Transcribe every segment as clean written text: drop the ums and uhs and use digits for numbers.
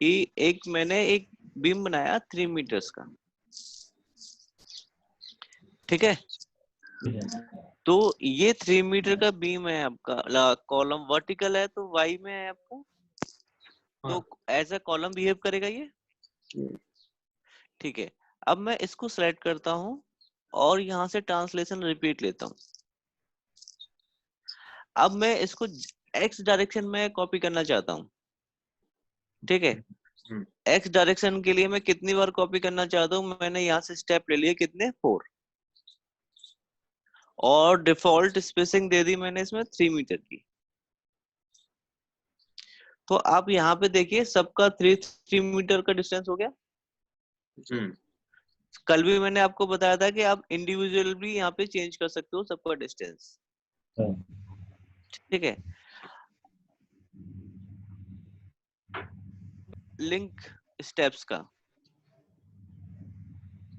कि एक मैंने एक बीम बनाया 3 मीटर्स का, ठीक है। तो ये 3 मीटर का बीम है आपका, कॉलम वर्टिकल है तो वाई में है आपका, तो एज अ कॉलम बिहेव करेगा ये, ठीक है। अब मैं इसको सेलेक्ट करता हूँ और यहाँ से ट्रांसलेशन रिपीट लेता हूँ। अब मैं इसको एक्स डायरेक्शन में कॉपी करना चाहता हूँ, ठीक है। एक्स डायरेक्शन के लिए मैं कितनी बार कॉपी करना चाहता हूँ, मैंने यहाँ से स्टेप ले लिए कितने, 4, और डिफॉल्ट स्पेसिंग दे दी मैंने इसमें 3 मीटर की। तो आप यहाँ पे देखिए सबका 3 मीटर का डिस्टेंस हो गया। कल भी मैंने आपको बताया था कि आप इंडिविजुअल भी यहाँ पे चेंज कर सकते हो सबका डिस्टेंस, ठीक है। लिंक स्टेप्स का,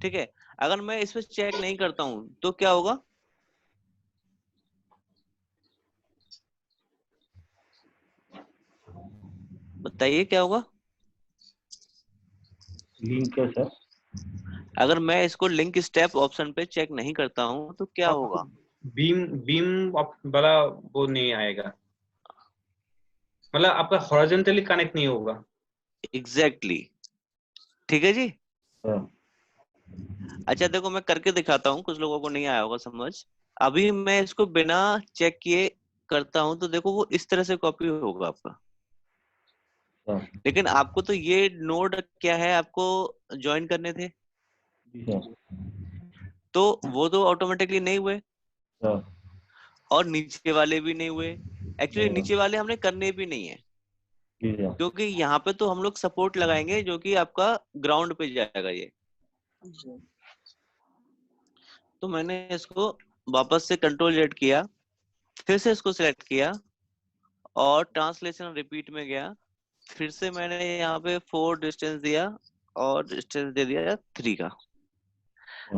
ठीक है। अगर मैं इस पे चेक नहीं करता हूं तो क्या होगा, बताइए क्या होगा। लिंक क्या सर? अगर मैं इसको लिंक स्टेप ऑप्शन पे चेक नहीं करता हूं तो क्या होगा, बीम बीम वाला वो नहीं आएगा, मतलब आपका हॉरिजॉन्टली कनेक्ट नहीं होगा। एग्जैक्टली, ठीक है जी। अच्छा देखो मैं करके दिखाता हूँ, कुछ लोगों को नहीं आया होगा समझ। अभी मैं इसको बिना चेक किए करता हूँ तो देखो वो इस तरह से कॉपी होगा आपका, लेकिन आपको तो ये नोड क्या है, आपको ज्वाइन करने थे तो वो तो ऑटोमेटिकली नहीं हुए, और नीचे वाले भी नहीं हुए। एक्चुअली नीचे वाले हमने करने भी नहीं है, क्योंकि यहाँ पे तो हम लोग सपोर्ट लगाएंगे जो कि आपका ग्राउंड पे जाएगा ये। तो मैंने इसको वापस से कंट्रोल जेड किया, फिर से इसको सिलेक्ट किया और ट्रांसलेशन रिपीट में गया, फिर से मैंने यहाँ पे 4 डिस्टेंस दिया और डिस्टेंस दे दिया 3 का।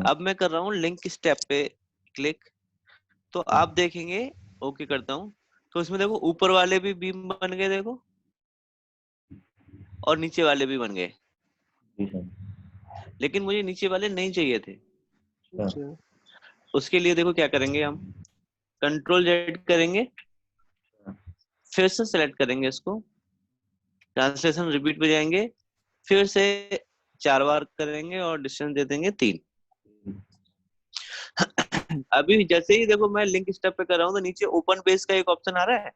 अब मैं कर रहा हूँ लिंक स्टेप पे क्लिक, तो आप देखेंगे, ओके करता हूँ तो इसमें देखो ऊपर वाले भी बीम बन गए देखो, और नीचे वाले भी बन गए, लेकिन मुझे नीचे वाले नहीं चाहिए थे। उसके लिए देखो क्या करेंगे, हम कंट्रोल जेड करेंगे, फिर से सेलेक्ट करेंगे इसको, ट्रांसलेशन रिपीट पे जाएंगे, फिर से 4 बार करेंगे और डिस्टेंस दे देंगे 3। अभी जैसे ही देखो मैं लिंक स्टेप पे कर रहा हूँ तो नीचे ओपन पेज का एक ऑप्शन आ रहा है,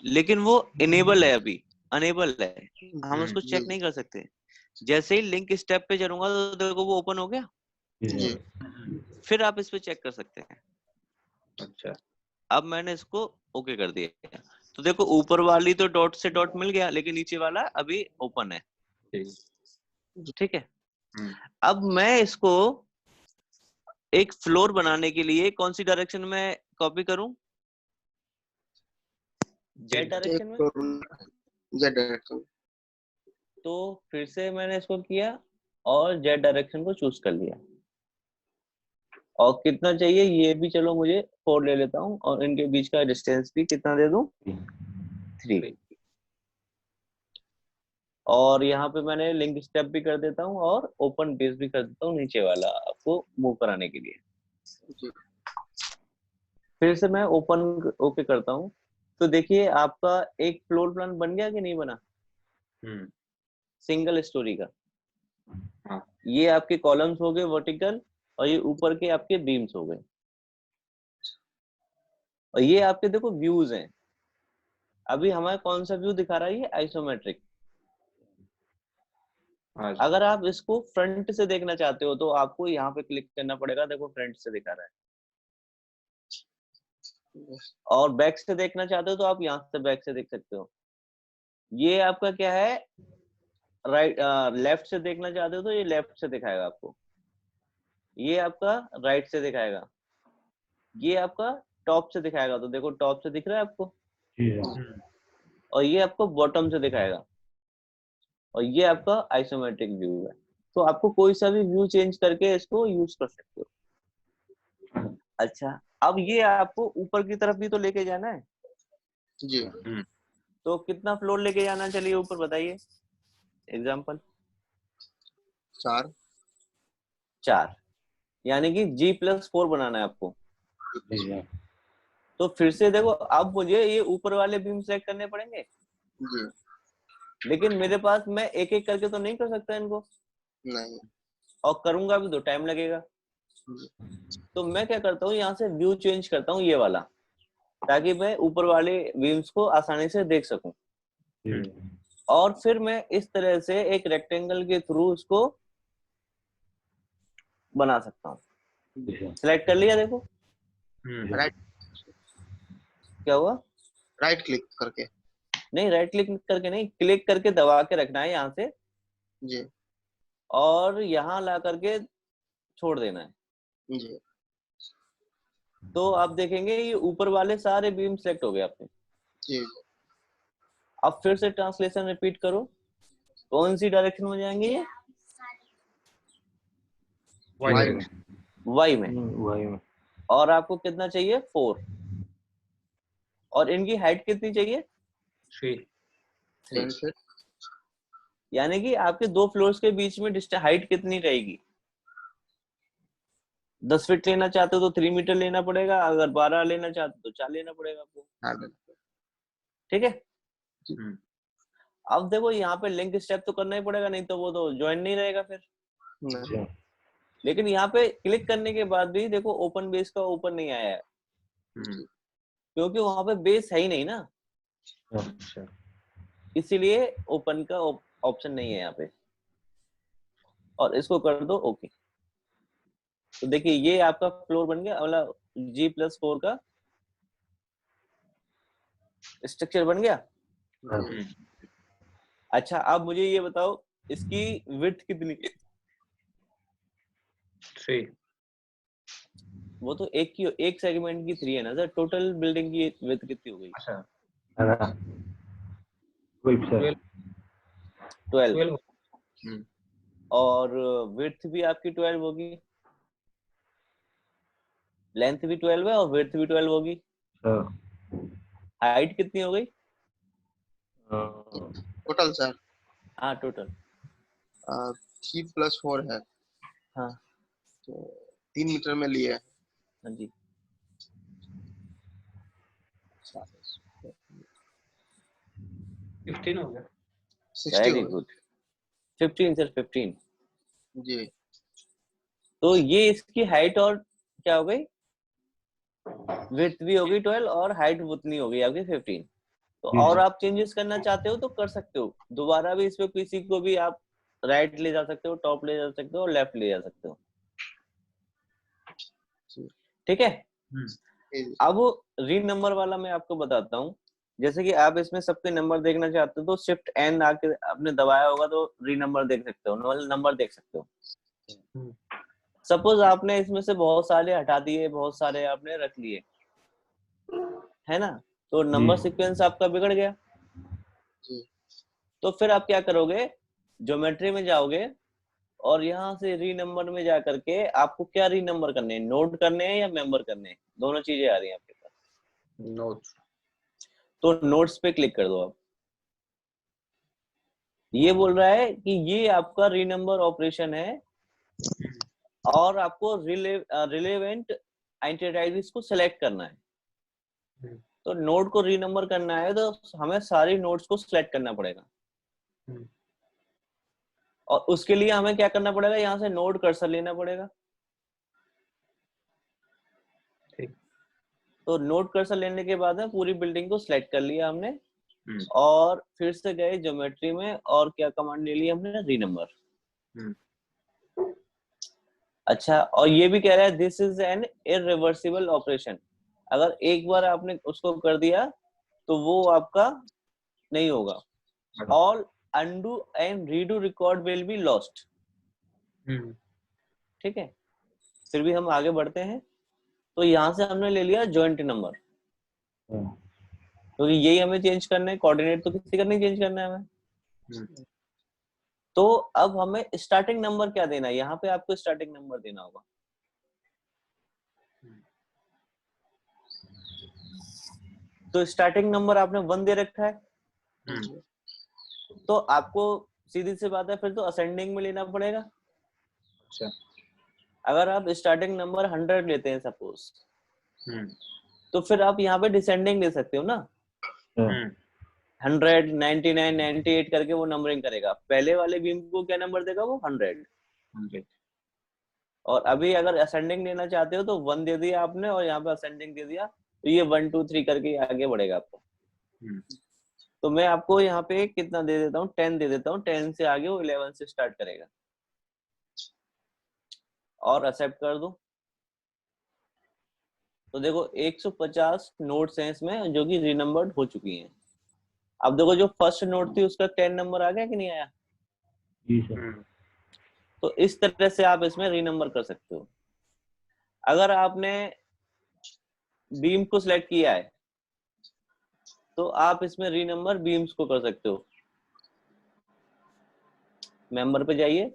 लेकिन वो इनेबल है, अभी अनेबल है, हम उसको चेक नहीं कर सकते। जैसे ही लिंक स्टेप पे चलूंगा तो देखो वो ओपन हो गया, फिर आप इस पे चेक कर सकते हैं। अच्छा, अब मैंने इसको ओके कर दिया, तो देखो ऊपर वाली तो डॉट से डॉट मिल गया, लेकिन नीचे वाला अभी ओपन है, ठीक है। अब मैं इसको एक फ्लोर बनाने के लिए कौन सी डायरेक्शन में कॉपी करूं, जेड डायरेक्शन में। Z direction. तो फिर से मैंने इसको किया और जेड डायरेक्शन को चूज कर लिया, और कितना चाहिए ये भी चलो मुझे 4 ले लेता हूँ, और इनके बीच का डिस्टेंस भी कितना दे दूं, 3। और यहाँ पे मैंने लिंक स्टेप भी कर देता हूँ और ओपन बेस भी कर देता हूँ नीचे वाला आपको मूव कराने के लिए। फिर से मैं ओपन ओके करता हूँ, तो देखिए आपका एक फ्लोर प्लान बन गया कि नहीं बना, सिंगल स्टोरी का। ये आपके कॉलम्स हो गए वर्टिकल, और ये ऊपर के आपके बीम्स हो गए, और ये आपके देखो व्यूज हैं। अभी हमारा कौन सा व्यू दिखा रहा है, ये आइसोमेट्रिक। अगर आप इसको फ्रंट से देखना चाहते हो तो आपको यहाँ पे क्लिक करना पड़ेगा, देखो फ्रंट से दिखा रहा है। और बैक से देखना चाहते हो तो आप यहाँ से बैक से देख सकते हो। ये आपका क्या है, राइट लेफ्ट से देखना चाहते हो तो ये लेफ्ट से दिखाएगा आपको, ये आपका राइट से दिखाएगा, ये आपका टॉप से दिखाएगा, तो देखो टॉप से दिख रहा है आपको, और ये आपको बॉटम से दिखाएगा, और ये आपका आइसोमेट्रिक व्यू है। तो आपको कोई सा भी व्यू चेंज करके इसको यूज कर सकते हो। अच्छा, अब ये आपको ऊपर की तरफ भी तो लेके जाना है जी। तो कितना फ्लोर लेके जाना, चलिए ऊपर बताइए एग्जाम्पल। 4। 4, यानी कि G+4 बनाना है आपको। जी तो फिर से देखो, अब मुझे ये ऊपर वाले बीम सेलेक्ट करने पड़ेंगे, जी लेकिन मेरे पास मैं एक एक करके तो नहीं कर सकता इनको, नहीं। और करूंगा भी तो टाइम लगेगा। जी तो मैं क्या करता हूँ, यहाँ से व्यू चेंज करता हूँ ये वाला, ताकि मैं ऊपर वाले बीम्स को आसानी से देख सकूं। और फिर मैं इस तरह से एक रेक्टेंगल के थ्रू इसको बना सकता हूँ। सिलेक्ट कर लिया, देखो राइट क्या हुआ। राइट क्लिक करके। नहीं, राइट क्लिक करके नहीं, क्लिक करके दबा के रखना है यहाँ से, जी और यहाँ ला करके छोड़ देना है। जी तो आप देखेंगे ये ऊपर वाले सारे बीम सेलेक्ट हो गए आपके। जी अब फिर से ट्रांसलेशन रिपीट करो, कौन सी डायरेक्शन में जाएंगे ये, वाइट वाई में। और आपको कितना चाहिए, 4। और इनकी हाइट कितनी चाहिए, 3। 10 फीट। यानी कि आपके 2 फ्लोर्स के बीच में हाइट कितनी रहेगी। 10 फीट लेना चाहते हो तो 3 मीटर लेना पड़ेगा, अगर 12 लेना चाहते हो तो 4 लेना पड़ेगा आपको। हाँ ठीक है। हम्म। अब देखो यहाँ पे लिंक स्टेप तो करना ही पड़ेगा, नहीं तो वो तो ज्वाइन नहीं रहेगा फिर। नहीं। लेकिन यहाँ पे क्लिक करने के बाद भी देखो ओपन बेस का ओपन नहीं आया है, क्योंकि वहां पे बेस है ही नहीं ना, अच्छा इसीलिए ओपन का ऑप्शन नहीं है यहाँ पे। और इसको कर दो ओके। तो देखिए ये आपका फ्लोर बन गया, मतलब G+4 का स्ट्रक्चर बन गया। अच्छा, अब मुझे ये बताओ इसकी विड्थ कितनी है। 3। वो तो एक सेगमेंट की 3 है ना सर, टोटल बिल्डिंग की विड्थ कितनी हो गई। अच्छा 12 12। हम्म। और विड्थ भी आपकी 12 होगी, लेंथ भी 12 है और विड्थ भी 12 होगी। हाइट कितनी हो गई, टोटल सर हाँ टोटल 3+4 है, हाँ तो 3 मीटर में लिए। हाँ जी। 15 हो गया। 60 वेरी हो गया। Good, 15 sir 15। जी तो ये इसकी हाइट और क्या हो गई, विड्थ भी हो गई 12 और हाइट उतनी हो गई आपकी 15। तो और आप चेंजेस करना चाहते हो तो कर सकते हो, दोबारा भी इसमें किसी को भी आप राइट ले जा सकते हो, टॉप ले जा सकते हो और लेफ्ट ले जा सकते हो। ठीक है। जी अब री नंबर वाला मैं आपको बताता हूँ। जैसे कि आप इसमें सबके नंबर देखना चाहते हो तो शिफ्ट एन आके आपने दबाया होगा तो री नंबर देख सकते हो, नंबर देख सकते हो। सपोज आपने इसमें से बहुत सारे हटा दिए, बहुत सारे आपने रख लिए, है ना, तो नंबर सीक्वेंस आपका बिगड़ गया। जी तो फिर आप क्या करोगे, ज्योमेट्री में जाओगे और यहाँ से री नंबर में जा करके आपको क्या री नंबर करने हैं, नोट करने हैं या मेंबर करने हैं, दोनों चीजें आ रही हैं आपके पास। नोट्स। तो नोट्स पे क्लिक कर दो आप। ये बोल रहा है कि ये आपका री नंबर ऑपरेशन है और आपको रिलेवेंट एंटिटीज को सिलेक्ट करना है। तो नोड को री नंबर करना है तो हमें सारी नोड्स को सिलेक्ट करना पड़ेगा, और उसके लिए हमें क्या करना पड़ेगा, यहाँ से नोड कर्सर लेना पड़ेगा। तो नोड कर्सर लेने के बाद में पूरी बिल्डिंग को सिलेक्ट कर लिया हमने, और फिर से गए ज्योमेट्री में और क्या कमांड ले लिया हमने, री नंबर। अच्छा, और ये भी कह रहा है this is an irreversible operation. अगर एक बार आपने उसको कर दिया तो वो आपका नहीं होगा। All undo and redo record will be lost. ठीक है, फिर भी हम आगे बढ़ते हैं। तो यहाँ से हमने ले लिया जॉइंट नंबर, क्योंकि यही हमें चेंज करना है, कोऑर्डिनेट तो किसी का नहीं चेंज करना है हमें। तो अब हमें स्टार्टिंग नंबर क्या देना है, यहाँ पे आपको स्टार्टिंग नंबर देना होगा। तो स्टार्टिंग नंबर आपने 1 दे रखा है, जी तो आपको सीधी सी बात है फिर तो असेंडिंग में लेना पड़ेगा। अच्छा। अगर आप स्टार्टिंग नंबर 100 लेते हैं सपोज, हम्म तो फिर आप यहाँ पे डिसेंडिंग ले सकते हो ना, हाँ, हम्म 100, 99, 98 करके वो नंबरिंग करेगा। पहले वाले बीम को क्या नंबर देगा वो 100, 100 और अभी अगर असेंडिंग लेना चाहते हो तो 1 दे दिया आपने और यहाँ पे असेंडिंग दे दिया, तो ये 1 2 3 करके आगे बढ़ेगा आपको। हम्म तो मैं आपको यहाँ पे कितना दे देता हूँ, 10 दे देता हूँ, 10 से आगे वो 11 से स्टार्ट करेगा और एक्सेप्ट कर दो। तो देखो 150 नोट्स हैं इसमें जो कि रीनंबर्ड हो चुकी हैं। अब देखो जो फर्स्ट नोट थी उसका 10 नंबर आ गया कि नहीं आया? जी सर। हम्म तो इस तरह से आप इसमें रीनंबर कर सकते हो। अगर आपने बीम को सिलेक्ट किया है तो आप इसमें रीनंबर बीम्स को कर सकते हो। मेंबर पे जाइए,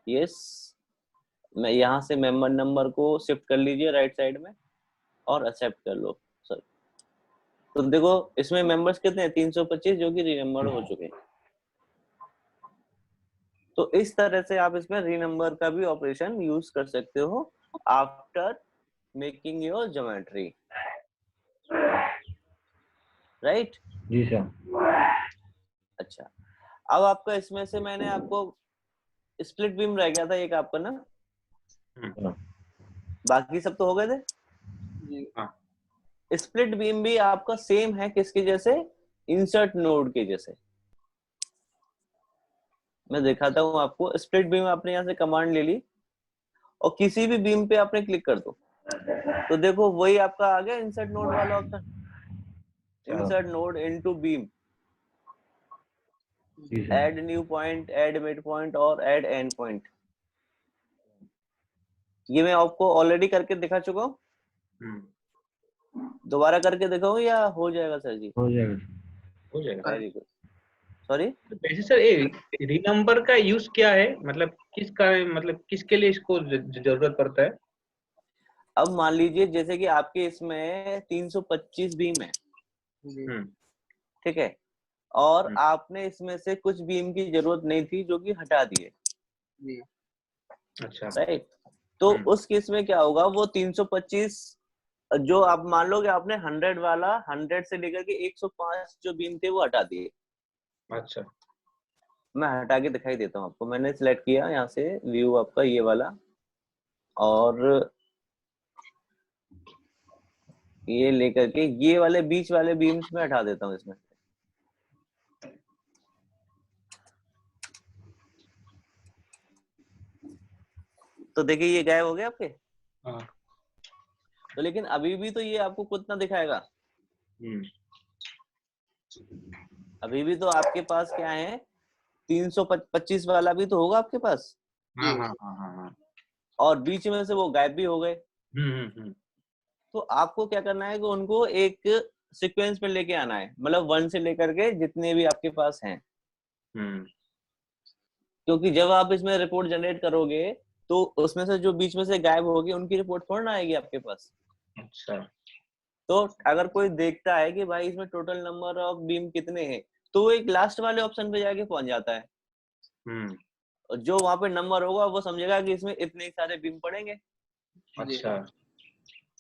यस, मैं यहाँ से मेंबर नंबर को शिफ्ट कर लीजिए राइट साइड में और एक्सेप्ट कर लो सर। तो देखो इसमें मेंबर्स कितने हैं, 325 जो कि रीनंबर हो चुके हैं। तो इस तरह से आप इसमें रीनंबर का भी ऑपरेशन यूज कर सकते हो after making your geometry, right. जी सर। अच्छा, अब आपका इसमें से मैंने आपको स्प्लिट बीम रह गया था एक आपका ना, हाँ, बाकी सब तो हो गए थे। जी हाँ स्प्लिट बीम भी आपका सेम है किसके जैसे, इंसर्ट नोड के जैसे। मैं दिखाता हूँ आपको। स्प्लिट बीम आपने यहाँ से कमांड ले ली और किसी भी बीम पे आपने क्लिक कर दो, तो देखो वही आपका आ गया इंसर्ट नोड वाला option, insert node into beam, जी sir. Add new point, add mid point और ऐड एंड पॉइंट। ये मैं आपको ऑलरेडी करके दिखा चुका हूँ, दोबारा करके दिखाऊं या हो जाएगा सर जी? हो जाएगा। हो जाएगा। Very good. सॉरी, तो वैसे सर ये रीनंबर का यूज क्या है, मतलब किसका, मतलब किसके लिए इसको जरूरत पड़ता है? अब मान लीजिए जैसे कि आपके इसमें 325 बीम है, जी हम्म ठीक है, और हम्म आपने इसमें से कुछ बीम की जरूरत नहीं थी जो कि हटा दिए, जी अच्छा। राइट। तो हम्म उस केस में क्या होगा, वो 325 जो आप मान लो कि आपने 100 वाला 100 से लेकर के 105 जो बीम थे वो हटा दिए। अच्छा। मैं हटा के दिखाई देता हूँ आपको। मैंने सिलेक्ट किया यहाँ से व्यू आपका ये वाला, और ये लेकर के ये वाले बीच वाले बीम्स में हटा देता हूँ इसमें। तो देखिए ये गायब हो गया आपके। हाँ। तो लेकिन अभी भी तो ये आपको कितना दिखाएगा, हम्म अभी भी तो आपके पास क्या है, 325 वाला भी तो होगा आपके पास, हाँ हाँ हाँ हाँ हाँ। और बीच में से वो गायब भी हो गए। हम्म। तो आपको क्या करना है कि उनको एक सीक्वेंस में लेके आना है, मतलब 1 से लेकर के जितने भी आपके पास हैं। हम्म क्योंकि जब आप इसमें रिपोर्ट जनरेट करोगे तो उसमें से जो बीच में से गायब होगी उनकी रिपोर्ट थोड़ा ना आएगी आपके पास। अच्छा। तो अगर कोई देखता है कि भाई इसमें टोटल नंबर ऑफ बीम कितने हैं, तो वो एक लास्ट वाले ऑप्शन पे जाके पहुंच जाता है, हम्म और जो वहां पे नंबर होगा वो समझेगा कि इसमें इतने सारे बीम पड़ेंगे। अच्छा।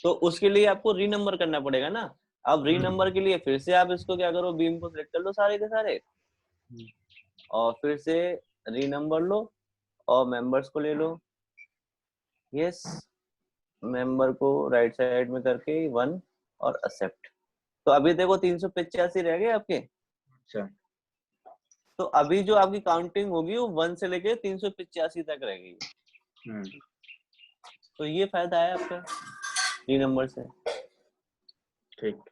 तो उसके लिए आपको रीनंबर करना पड़ेगा ना। अब रीनंबर के लिए फिर से आप इसको क्या करो, बीम को सिलेक्ट कर लो सारे के सारे, और फिर से रीनंबर लो और मेंबर्स को ले लो, यस, मेंबर को राइट साइड में करके 1 और एक्सेप्ट। तो अभी देखो 385 रह गए आपके। अच्छा। तो अभी जो आपकी काउंटिंग होगी वो 1 से लेके 385 तक रहेगी। हम्म तो ये फायदा है आपका रीनंबर से। ठीक।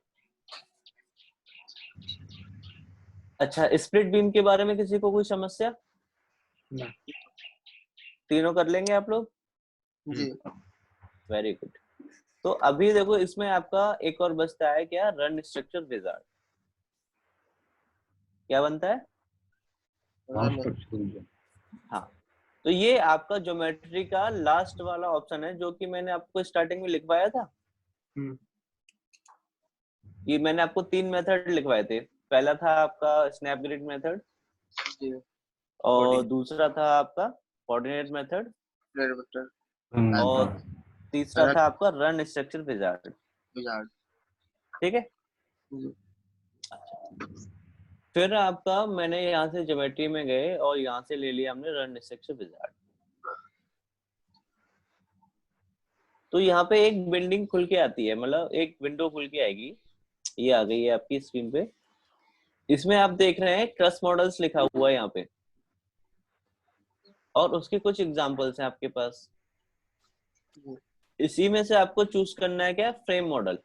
अच्छा, स्प्लिट बीम के बारे में किसी को कोई समस्या? ना। तीनों कर लेंगे आप लोग? जी वेरी गुड। तो अभी देखो इसमें आपका एक और बचता है क्या, रन स्ट्रक्चर विजार्ड। क्या बनता है? हाँ, तो ये आपका ज्योमेट्री का लास्ट वाला ऑप्शन है जो कि मैंने आपको स्टार्टिंग में लिखवाया था। हम्म ये मैंने आपको 3 मेथड लिखवाए थे, पहला था आपका स्नैप ग्रिड मेथड जी और Coordinate. दूसरा था आपका कोऑर्डिनेट मेथड ग्रेड वेक्टर और तीसरा था आपका रन स्ट्रक्चर विजार्ड। विजार्ड ठीक है, जी फिर आपका मैंने यहाँ से ज्योमेट्री में गए और यहाँ से ले लिया हमने रन स्ट्रक्चर विजार्ड। तो यहाँ पे एक बिल्डिंग खुल के आती है, मतलब एक विंडो खुल के आएगी, ये आ गई है आपकी स्क्रीन पे। इसमें आप देख रहे हैं ट्रस्ट मॉडल्स लिखा हुआ है यहाँ पे और उसके कुछ एग्जांपल्स हैं आपके पास। जी इसी में से आपको चूज करना है क्या, फ्रेम मॉडल।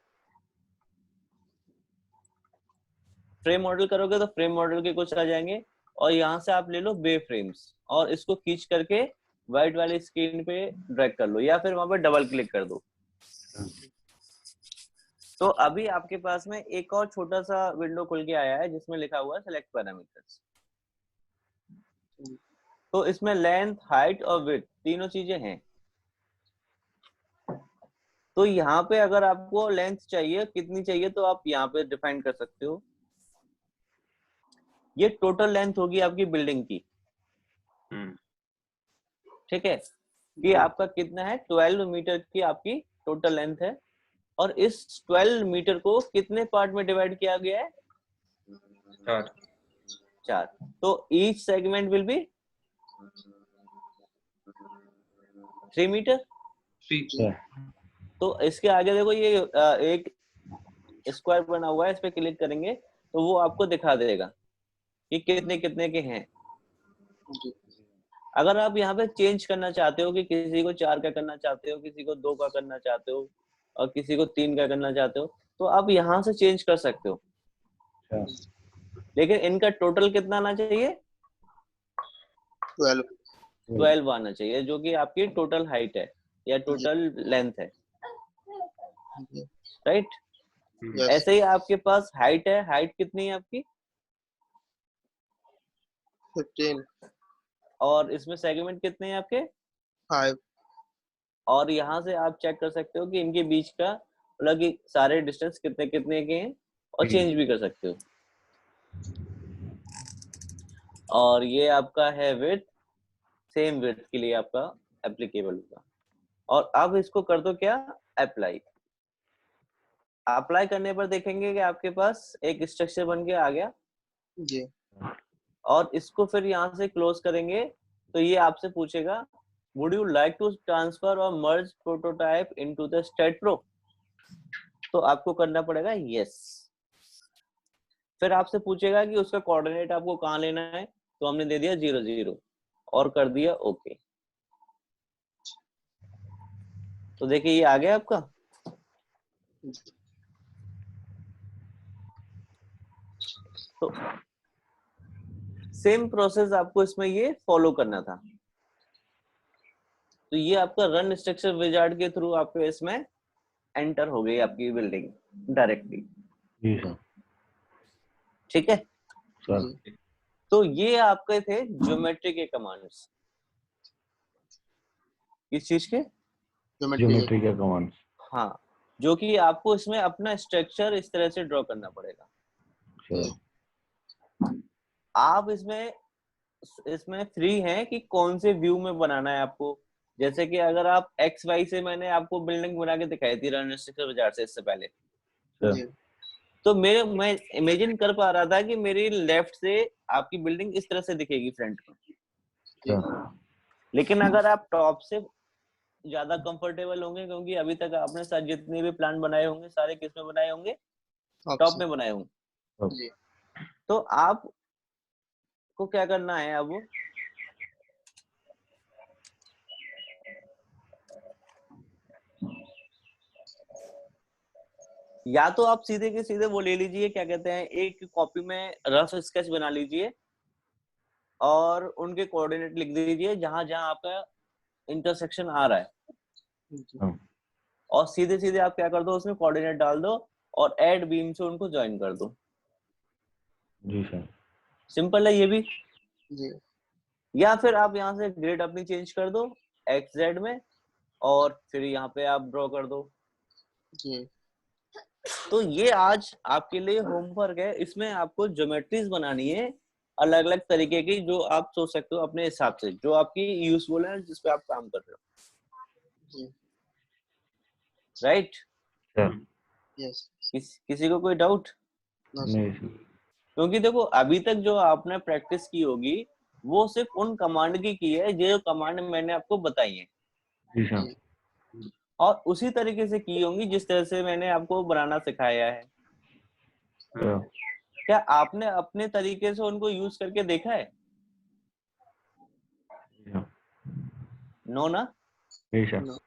फ्रेम मॉडल करोगे तो फ्रेम मॉडल के कुछ आ जाएंगे और यहाँ से आप ले लो बे फ्रेम्स और इसको खींच करके व्हाइट वाली स्क्रीन पे ड्रैग कर लो या फिर वहां पे डबल क्लिक कर दो। तो अभी आपके पास में एक और छोटा सा विंडो खुल के आया है जिसमें लिखा हुआ है सेलेक्ट पैरामीटर्स। तो इसमें लेंथ, हाइट और विड्थ तीनों चीजें हैं। तो यहाँ पे अगर आपको लेंथ चाहिए कितनी चाहिए तो आप यहाँ पे डिफाइन कर सकते हो। ये टोटल लेंथ होगी आपकी बिल्डिंग की। ठीक है, कि आपका कितना है, 12 मीटर की आपकी टोटल लेंथ है और इस 12 मीटर को कितने पार्ट में डिवाइड किया गया है, 4। तो each segment will be 3 metre. तो इसके आगे देखो ये एक स्क्वायर बना हुआ है, इस पे क्लिक करेंगे तो वो आपको दिखा देगा कि कितने कितने के हैं। जी अगर आप यहाँ पे चेंज करना चाहते हो कि किसी को 4 का करना चाहते हो, किसी को 2 का करना चाहते हो और किसी को 3 का करना चाहते हो तो आप यहाँ से चेंज कर सकते हो। लेकिन इनका टोटल कितना आना चाहिए, 12 आना चाहिए, जो कि आपकी टोटल हाइट है या टोटल लेंथ है, राइट। यस ऐसे ही आपके पास हाइट है, हाइट कितनी है आपकी 15 और इसमें सेगमेंट कितने हैं आपके 5 और यहाँ से आप चेक कर सकते हो कि इनके बीच का मतलब कि सारे डिस्टेंस कितने कितने के हैं और चेंज भी कर सकते हो। और ये आपका है विड्थ, सेम विड्थ के लिए आपका एप्लीकेबल होगा। और अब इसको कर दो क्या, अप्लाई। अप्लाई करने पर देखेंगे कि आपके पास एक स्ट्रक्चर बन के आ गया जी और इसको फिर यहाँ से क्लोज करेंगे तो ये आपसे पूछेगा would you like to transfer और merge prototype into the StatePro. तो आपको करना पड़ेगा यस। फिर आपसे पूछेगा कि उसका कोऑर्डिनेट आपको कहाँ लेना है, तो हमने दे दिया 0 0 और कर दिया ओके। तो देखिए ये आ गया आपका। तो सेम प्रोसेस आपको इसमें ये फॉलो करना था। तो ये आपका रन स्ट्रक्चर विजार्ड के थ्रू आपको इसमें एंटर हो गई आपकी बिल्डिंग डायरेक्टली। जी सर। ठीक है, सर तो ये आपके थे ज्योमेट्री के कमांड्स। किस चीज के, ज्योमेट्री के कमांड्स। हाँ, जो कि आपको इसमें अपना स्ट्रक्चर इस तरह से ड्रॉ करना पड़ेगा। सर आप इसमें फ्री हैं कि कौन से व्यू में बनाना है आपको। जैसे कि अगर आप एक्स वाई से, मैंने आपको बिल्डिंग बना के दिखाई थी रन स्ट्रक्चर बाजार से इससे पहले, सर तो मैं इमेजिन कर पा रहा था कि मेरी लेफ्ट से आपकी बिल्डिंग इस तरह से दिखेगी फ्रंट में। सर लेकिन अगर आप टॉप से ज्यादा कंफर्टेबल होंगे, क्योंकि अभी तक आपने सारे जितने भी प्लान बनाए होंगे सारे किस में बनाए होंगे, टॉप में बनाए होंगे। जी तो आप को क्या करना है अब, या तो आप सीधे के सीधे वो ले लीजिए, क्या कहते हैं, एक कॉपी में रफ स्केच बना लीजिए और उनके कोऑर्डिनेट लिख दीजिए जहां जहां आपका इंटरसेक्शन आ रहा है, और सीधे सीधे आप क्या कर दो, उसमें कोऑर्डिनेट डाल दो और ऐड बीम से उनको ज्वाइन कर दो। जी सर। सिंपल है ये भी। जी या फिर आप यहाँ से ग्रिड अपनी चेंज कर दो एक्स जेड में और फिर यहाँ पे आप ड्रॉ कर दो। जी तो ये आज आपके लिए होमवर्क है, इसमें आपको ज्योमेट्रीज बनानी है अलग अलग तरीके की, जो आप सोच सकते हो अपने हिसाब से, जो आपकी यूजफुल है, जिस पे आप काम कर रहे हो, जी राइट? सर यस किसी को कोई डाउट? नो नहीं सर क्योंकि देखो अभी तक जो आपने प्रैक्टिस की होगी वो सिर्फ उन कमांड की है, जो कमांड मैंने आपको बताई है, जी सर और उसी तरीके से की होंगी जिस तरह से मैंने आपको बनाना सिखाया है। सर क्या आपने अपने तरीके से उनको यूज करके देखा है? जी सर नो ना? जी सर नो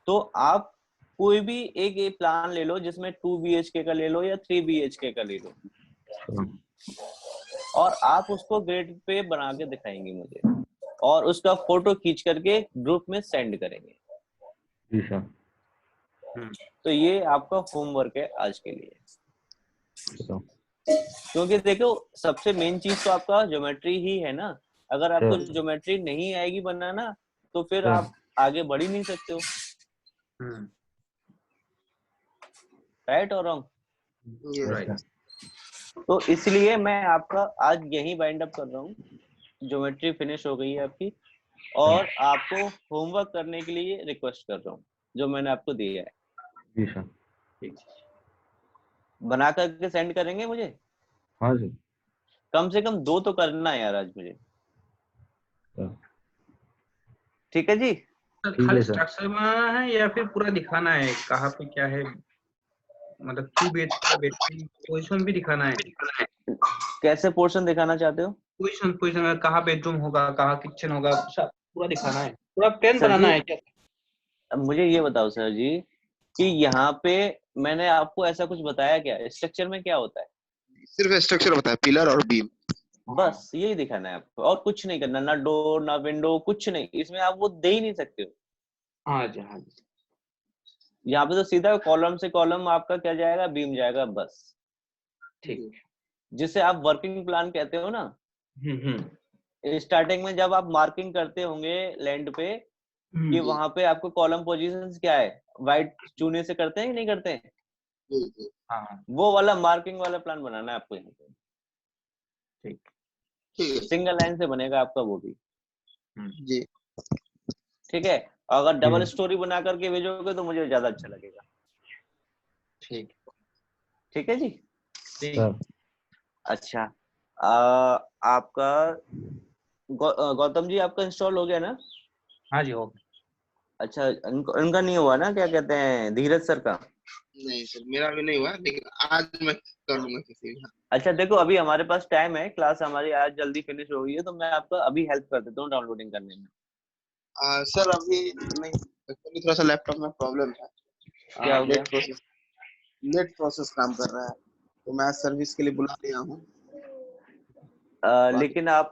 तो आप कोई भी एक प्लान ले लो, जिसमें 2 BHK का ले लो या 3 BHK का ले लो, सर और आप उसको ग्रिड पे बना के दिखाएंगे मुझे, और उसका फोटो खींच करके ग्रुप में सेंड करेंगे। जी सर तो ये आपका होमवर्क है आज के लिए, सर क्योंकि देखो सबसे मेन चीज तो आपका ज्योमेट्री ही है ना। अगर आपको सर ज्योमेट्री नहीं आएगी बनाना, तो फिर सर आप आगे बढ़ ही नहीं सकते हो, राइट और रॉन्ग? Yes right. तो इसलिए मैं आपका आज यही बाइंड अप कर रहा हूँ, ज्योमेट्री फिनिश हो गई है आपकी, और आपको होमवर्क करने के लिए रिक्वेस्ट कर रहा हूँ जो मैंने आपको दिया है। जी सर बना करके सेंड करेंगे मुझे? हाँ सर कम से कम 2 तो करना है यार आज मुझे, सर ठीक है जी? सर ठीक खाली है सर स्ट्रक्चर बनाना है या फिर पूरा दिखाना है कहाँ पे क्या है, मतलब 2 BHK बेडरूम पोजीशन भी दिखाना है? कैसे पोर्शन दिखाना चाहते हो? पोजीशन में कहाँ बेडरूम होगा, कहाँ किचन होगा, सब पूरा दिखाना है, पूरा प्लान सर बनाना जी, है क्या? अब मुझे ये बताओ सर जी कि यहाँ पे मैंने आपको ऐसा कुछ बताया क्या? स्ट्रक्चर में क्या होता है? सिर्फ स्ट्रक्चर बताया, पिलर और बीम। बस यही दिखाना है आपको, और कुछ नहीं करना, ना डोर ना विंडो, कुछ नहीं। इसमें आप वो दे ही नहीं सकते हो। हाँ जी हाँ जी। यहाँ पे तो सीधा कॉलम से कॉलम आपका क्या जाएगा, बीम जाएगा, बस। ठीक। जिसे आप वर्किंग प्लान कहते हो ना, हम्म स्टार्टिंग में जब आप मार्किंग करते होंगे लैंड पे कि हम्म वहां पे आपको कॉलम पोजीशंस क्या है, वाइट चूने से करते हैं कि नहीं करते हैं, जी जी हाँ वो वाला मार्किंग वाला प्लान बनाना है आपको यहाँ पे। ठीक। ठीक है सिंगल लाइन से बनेगा आपका वो भी, जी ठीक है? अगर डबल है। स्टोरी बना करके भेजोगे तो मुझे ज्यादा अच्छा लगेगा, ठीक ठीक है जी? ठीक। सर अच्छा, आपका गौतम जी आपका इंस्टॉल हो गया ना? हाँ जी हो गया। अच्छा, इनका नहीं हुआ ना, क्या कहते हैं, धीरज सर का? नहीं सर, मेरा भी नहीं हुआ, लेकिन आज मैं कर लूंगा किसी भी। अच्छा देखो, अभी हमारे पास टाइम है, क्लास हमारी आज जल्दी फिनिश हो गई है, तो मैं आपको अभी हेल्प कर देता हूँ डाउनलोडिंग करने में। सर अभी नहीं, एक्चुअली थोड़ा सा लैपटॉप में प्रॉब्लम है। क्या हो गया? लेट प्रोसेस काम कर रहा है, तो मैं सर्विस के लिए बुला लिया हूँ। लेकिन आप